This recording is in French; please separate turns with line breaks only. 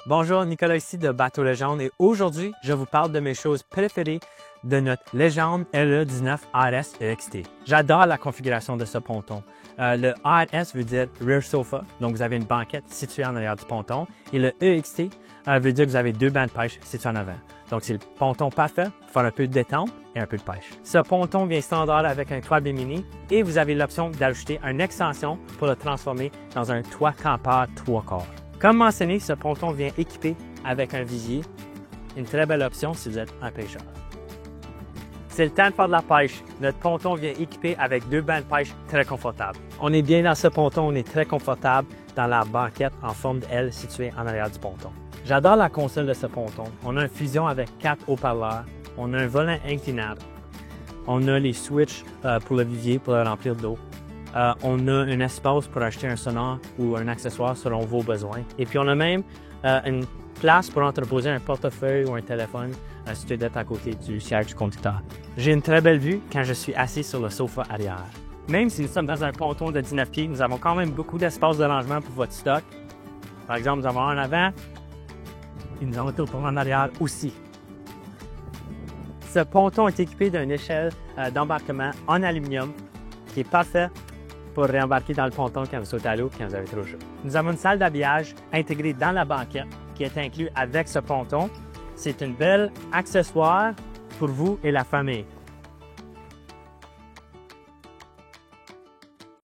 Bonjour, Nicolas ici de Bateau Légende et aujourd'hui, je vous parle de mes choses préférées de notre Légende LE19 ARS EXT. J'adore la configuration de ce ponton. Le ARS veut dire Rear Sofa, donc vous avez une banquette située en arrière du ponton, et le EXT veut dire que vous avez deux bancs de pêche situés en avant. Donc c'est le ponton parfait pour faire un peu de détente et un peu de pêche. Ce ponton vient standard avec un toit bimini et vous avez l'option d'ajouter une extension pour le transformer dans un toit campeur 3/4. Comme mentionné, ce ponton vient équipé avec un visier, une très belle option si vous êtes un pêcheur. C'est le temps de faire de la pêche. Notre ponton vient équipé avec deux bancs de pêche très confortables. On est bien dans ce ponton, on est très confortable dans la banquette en forme de L située en arrière du ponton. J'adore la console de ce ponton. On a une fusion avec 4 haut-parleurs, on a un volant inclinable, on a les switches pour le visier pour le remplir d'eau. On a un espace pour acheter un sonore ou un accessoire selon vos besoins. Et puis on a même une place pour entreposer un portefeuille ou un téléphone situé d'être à côté du siège du conducteur. J'ai une très belle vue quand je suis assis sur le sofa arrière. Même si nous sommes dans un ponton de 19 pieds, nous avons quand même beaucoup d'espace de rangement pour votre stock. Par exemple, nous avons un en avant et nous avons tout pour en arrière aussi. Ce ponton est équipé d'une échelle d'embarquement en aluminium qui est parfait pour réembarquer dans le ponton quand vous sautez à l'eau quand vous avez trop chaud. Nous avons une salle d'habillage intégrée dans la banquette qui est inclue avec ce ponton. C'est un bel accessoire pour vous et la famille.